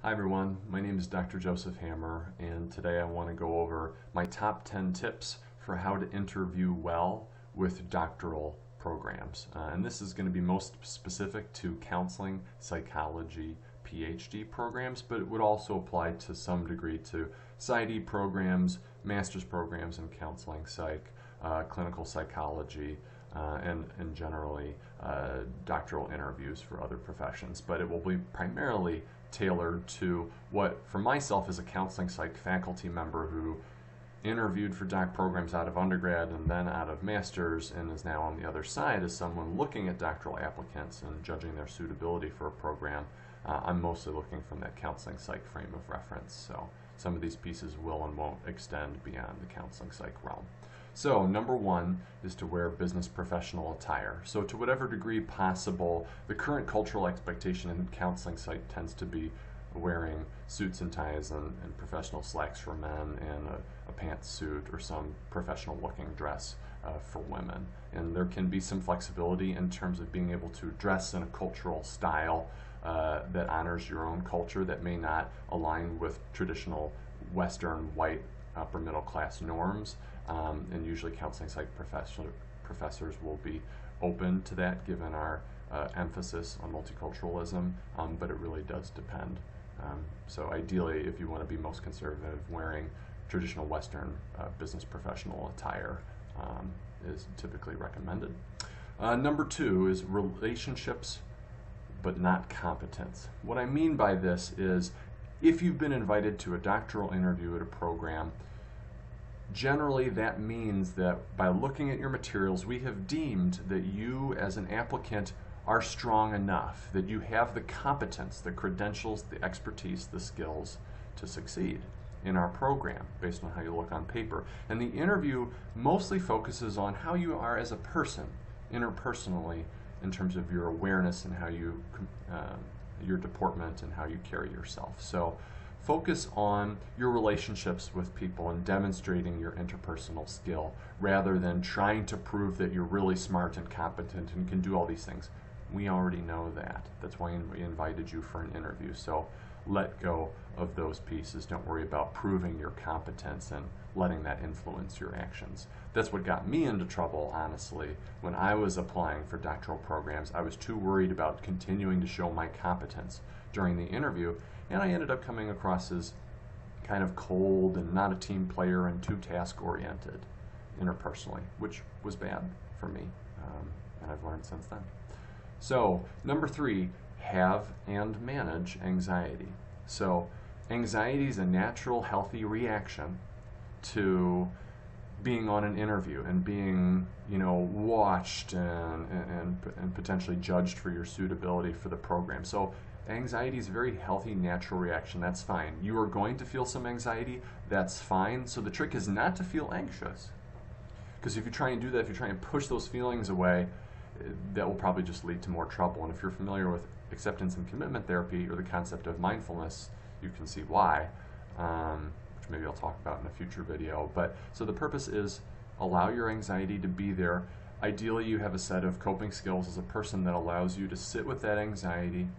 Hi everyone, my name is Dr. Joseph Hammer, and today I want to go over my top 10 tips for how to interview well with doctoral programs. And this is going to be most specific to counseling, psychology, PhD programs, but it would also apply to some degree to PsyD programs, master's programs in counseling, psych, clinical psychology, and generally doctoral interviews for other professions. But it will be primarily tailored to what, for myself as a counseling psych faculty member who interviewed for doc programs out of undergrad and then out of master's and is now on the other side as someone looking at doctoral applicants and judging their suitability for a program, I'm mostly looking from that counseling psych frame of reference. So some of these pieces will and won't extend beyond the counseling psych realm. So number one is to wear business professional attire. So to whatever degree possible, the current cultural expectation in counseling psych tends to be wearing suits and ties and professional slacks for men and a pantsuit or some professional looking dress for women. And there can be some flexibility in terms of being able to dress in a cultural style that honors your own culture that may not align with traditional Western white upper middle class norms. And usually counseling psych professors will be open to that given our emphasis on multiculturalism, but it really does depend. So ideally, if you want to be most conservative, wearing traditional Western business professional attire is typically recommended. Number two is relationships, but not competence. What I mean by this is if you've been invited to a doctoral interview at a program, generally that means that by looking at your materials, we have deemed that you as an applicant are strong enough, that you have the competence, the credentials, the expertise, the skills to succeed in our program based on how you look on paper. And the interview mostly focuses on how you are as a person, interpersonally, in terms of your awareness and how you, your deportment and how you carry yourself. So focus on your relationships with people and demonstrating your interpersonal skill rather than trying to prove that you're really smart and competent and can do all these things. We already know that. That's why we invited you for an interview. So let go of those pieces. Don't worry about proving your competence and letting that influence your actions. That's what got me into trouble, honestly. When I was applying for doctoral programs, I was too worried about continuing to show my competence during the interview, and I ended up coming across as kind of cold and not a team player and too task-oriented interpersonally, which was bad for me, and I've learned since then. So, number three, have and manage anxiety. So, anxiety is a natural, healthy reaction to being on an interview and being, watched and potentially judged for your suitability for the program. So, anxiety is a very healthy, natural reaction. That's fine. You are going to feel some anxiety. That's fine. So the trick is not to feel anxious. Because if you try and do that, if you try and push those feelings away, that will probably just lead to more trouble. And if you're familiar with acceptance and commitment therapy or the concept of mindfulness, you can see why, which maybe I'll talk about in a future video. But so the purpose is allow your anxiety to be there. Ideally, you have a set of coping skills as a person that allows you to sit with that anxiety,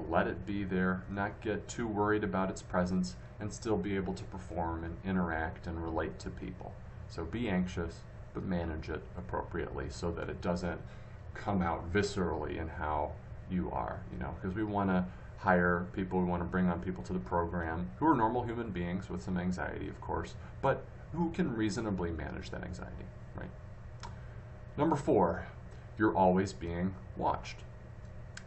let it be there, not get too worried about its presence, and still be able to perform and interact and relate to people. So be anxious, but manage it appropriately so that it doesn't come out viscerally in how you are, because we want to hire people, we want to bring on people to the program who are normal human beings with some anxiety, of course, but who can reasonably manage that anxiety, right? Number four, you're always being watched.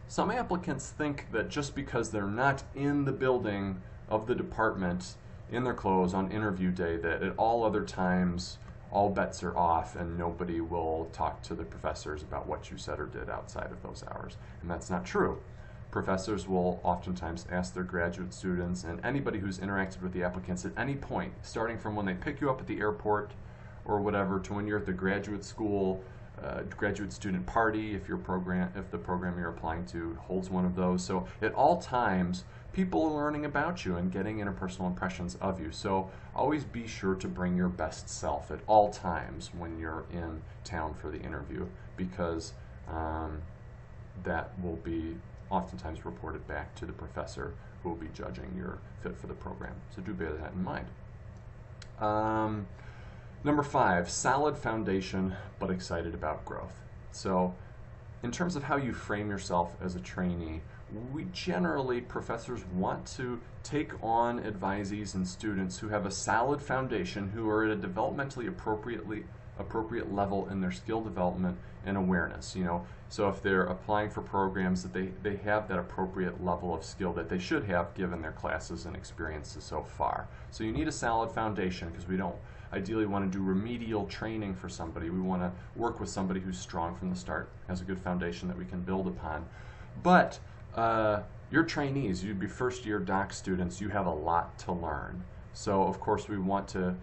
Some applicants think that just because they're not in the building of the department in their clothes on interview day, that at all other times all bets are off and nobody will talk to the professors about what you said or did outside of those hours. And that's not true. Professors will oftentimes ask their graduate students and anybody who's interacted with the applicants at any point, starting from when they pick you up at the airport or whatever, to when you're at the graduate school graduate student party, if the program you're applying to holds one of those. So at all times, people are learning about you and getting interpersonal impressions of you. So always be sure to bring your best self at all times when you're in town for the interview, because that will be oftentimes reported back to the professor who will be judging your fit for the program. So do bear that in mind. Number 5, solid foundation, but excited about growth. So in terms of how you frame yourself as a trainee, professors want to take on advisees and students who have a solid foundation, who are at a developmentally appropriate level in their skill development and awareness. So if they're applying for programs, that they have that appropriate level of skill that they should have given their classes and experiences so far. So you need a solid foundation, because we don't ideally want to do remedial training for somebody. We want to work with somebody who's strong from the start, has a good foundation that we can build upon. But your trainees, you'd be first-year doc students, you have a lot to learn. So of course we want to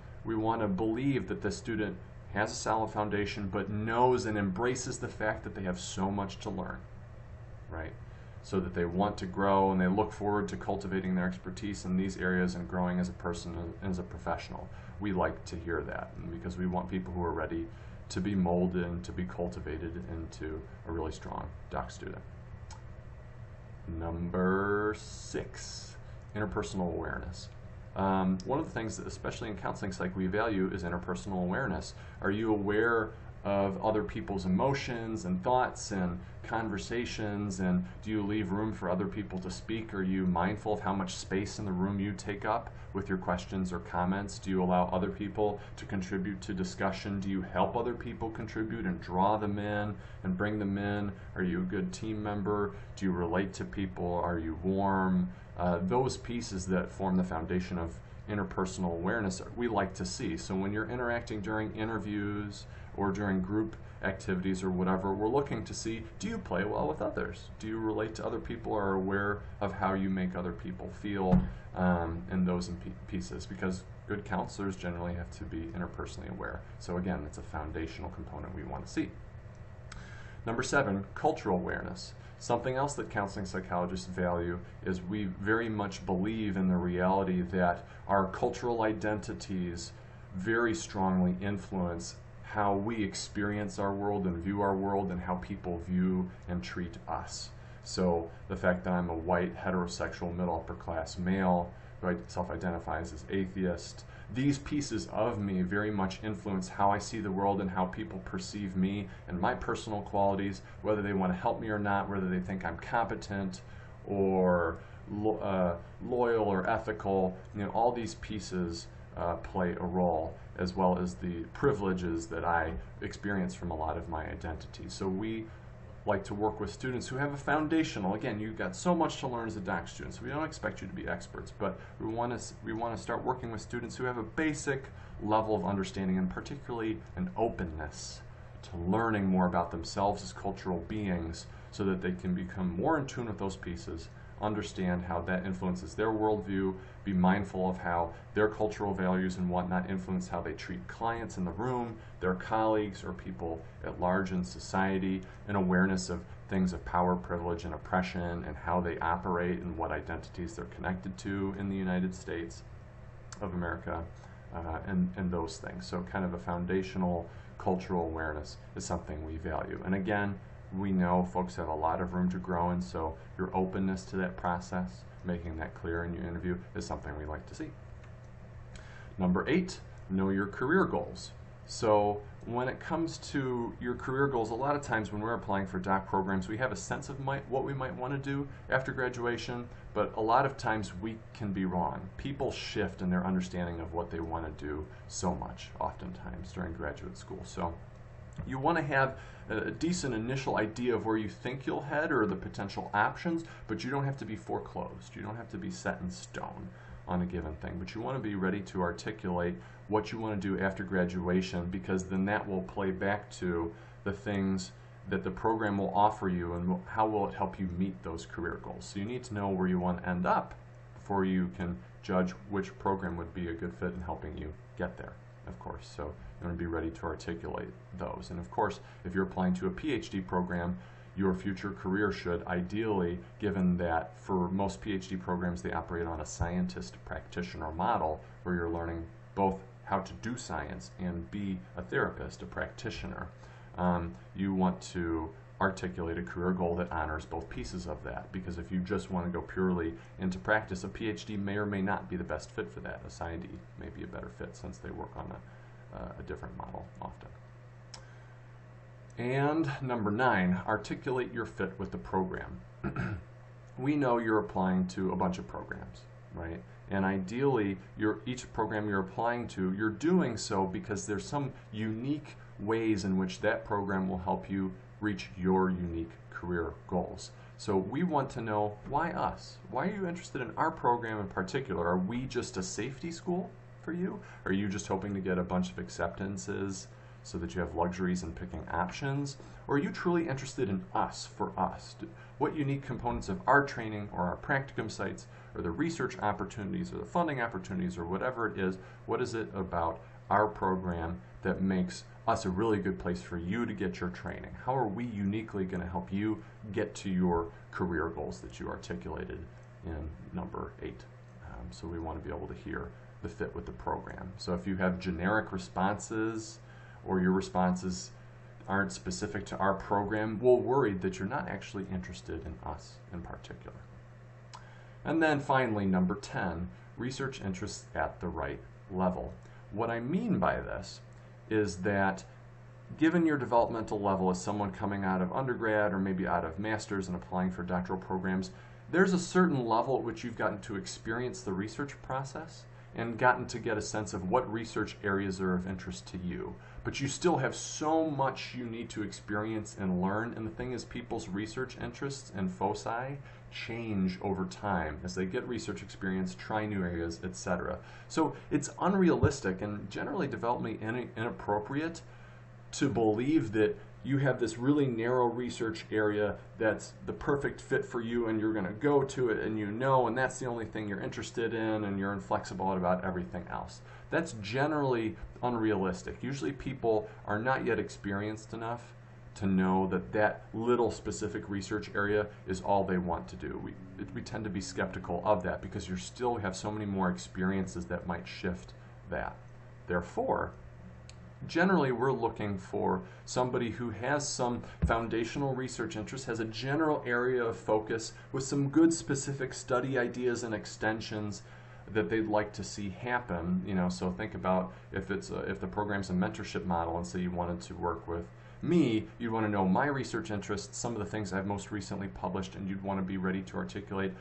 believe that the student has a solid foundation, but knows and embraces the fact that they have so much to learn, right? So that they want to grow and they look forward to cultivating their expertise in these areas and growing as a person and as a professional. We like to hear that, because we want people who are ready to be molded and to be cultivated into a really strong doc student. Number 6, interpersonal awareness. One of the things that, especially in counseling psych, we value is interpersonal awareness. Are you aware of other people's emotions and thoughts and conversations, and do you leave room for other people to speak? Are you mindful of how much space in the room you take up with your questions or comments? Do you allow other people to contribute to discussion? Do you help other people contribute and draw them in and bring them in? Are you a good team member? Do you relate to people? Are you warm? Those pieces that form the foundation of interpersonal awareness we like to see. So when you're interacting during interviews or during group activities or whatever, we're looking to see, do you play well with others? Do you relate to other people, or are aware of how you make other people feel, in those pieces? Because good counselors generally have to be interpersonally aware. So again, it's a foundational component we want to see. Number 7, cultural awareness. Something else that counseling psychologists value is we very much believe in the reality that our cultural identities very strongly influence how we experience our world and view our world, and how people view and treat us. So the fact that I'm a white, heterosexual, middle upper class male who self-identifies as atheist, these pieces of me very much influence how I see the world and how people perceive me and my personal qualities, whether they want to help me or not, whether they think I'm competent or loyal or ethical. All these pieces play a role, as well as the privileges that I experience from a lot of my identity. So we like to work with students who have a foundational, again, you've got so much to learn as a doc student, so we don't expect you to be experts, but we want to start working with students who have a basic level of understanding, and particularly an openness to learning more about themselves as cultural beings, so that they can become more in tune with those pieces, understand how that influences their worldview, be mindful of how their cultural values and whatnot influence how they treat clients in the room, their colleagues, or people at large in society, an awareness of things of power, privilege, and oppression, and how they operate and what identities they're connected to in the United States of America, and those things. So kind of a foundational cultural awareness is something we value. And again, we know folks have a lot of room to grow, and so your openness to that process, making that clear in your interview, is something we like to see. Number 8, know your career goals. So when it comes to your career goals, a lot of times when we're applying for doc programs, we have a sense of what we might want to do after graduation, but a lot of times we can be wrong. People shift in their understanding of what they want to do so much, oftentimes during graduate school. So you want to have a decent initial idea of where you think you'll head, or the potential options, but you don't have to be foreclosed. You don't have to be set in stone on a given thing, but you want to be ready to articulate what you want to do after graduation, because then that will play back to the things that the program will offer you, and how will it help you meet those career goals. So you need to know where you want to end up before you can judge which program would be a good fit in helping you get there, of course. So you want to be ready to articulate those. And of course, if you're applying to a PhD program, your future career should ideally, given that for most PhD programs they operate on a scientist practitioner model, where you're learning both how to do science and be a therapist, a practitioner, you want to articulate a career goal that honors both pieces of that. Because if you just want to go purely into practice, a PhD may or may not be the best fit for that. A PsyD may be a better fit since they work on a different model often. And number 9, articulate your fit with the program. We know you're applying to a bunch of programs, right? And ideally, each program you're applying to, you're doing so because there's some unique ways in which that program will help you reach your unique career goals. So we want to know, why us? Why are you interested in our program in particular? Are we just a safety school for you? Are you just hoping to get a bunch of acceptances so that you have luxuries in picking options? Or are you truly interested in us for us? What unique components of our training or our practicum sites or the research opportunities or the funding opportunities or whatever it is, what is it about our program that makes us a really good place for you to get your training? How are we uniquely going to help you get to your career goals that you articulated in number 8? So we want to be able to hear the fit with the program. So if you have generic responses or your responses aren't specific to our program, we're worried that you're not actually interested in us in particular. And then finally, number 10, research interests at the right level. What I mean by this is that given your developmental level as someone coming out of undergrad or maybe out of master's and applying for doctoral programs, there's a certain level at which you've gotten to experience the research process and gotten to get a sense of what research areas are of interest to you. But you still have so much you need to experience and learn, and the thing is, people's research interests and foci change over time as they get research experience, try new areas, etc. So it's unrealistic and generally developmentally inappropriate to believe that you have this really narrow research area that's the perfect fit for you and you're going to go to it and that's the only thing you're interested in and you're inflexible about everything else. That's generally unrealistic. Usually people are not yet experienced enough to know that that little specific research area is all they want to do. We tend to be skeptical of that because you still have so many more experiences that might shift that. Therefore, generally we're looking for somebody who has some foundational research interest, has a general area of focus with some good specific study ideas and extensions that they'd like to see happen. So think about if the program's a mentorship model and say you wanted to work with me, you'd want to know my research interests, some of the things I've most recently published, and you'd want to be ready to articulate,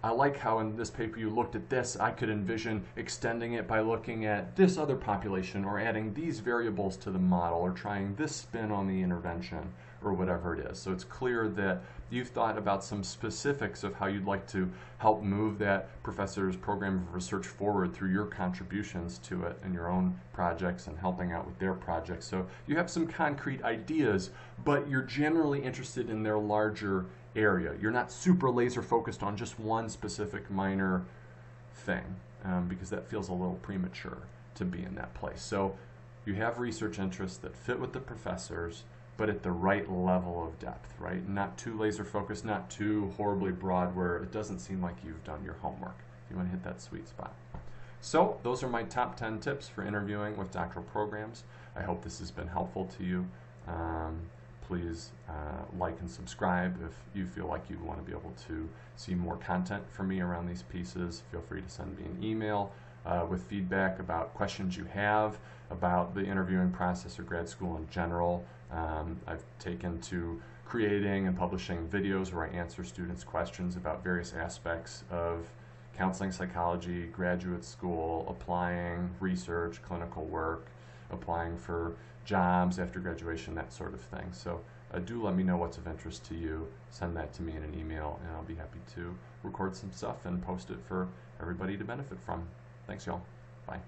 I like how in this paper you looked at this. I could envision extending it by looking at this other population or adding these variables to the model or trying this spin on the intervention or whatever it is. So it's clear that you've thought about some specifics of how you'd like to help move that professor's program of research forward through your contributions to it in your own projects and helping out with their projects. So you have some concrete ideas, but you're generally interested in their larger area. You're not super laser focused on just one specific minor thing because that feels a little premature to be in that place. So you have research interests that fit with the professors, but at the right level of depth, right? Not too laser focused, not too horribly broad where it doesn't seem like you've done your homework. You want to hit that sweet spot. So those are my top 10 tips for interviewing with doctoral programs. I hope this has been helpful to you. Please like and subscribe if you feel like you'd want to be able to see more content from me around these pieces. Feel free to send me an email with feedback about questions you have about the interviewing process or grad school in general. I've taken to creating and publishing videos where I answer students' questions about various aspects of counseling psychology, graduate school, applying, research, clinical work, applying for jobs after graduation, that sort of thing. So do let me know what's of interest to you. Send that to me in an email and I'll be happy to record some stuff and post it for everybody to benefit from. Thanks, y'all. Bye.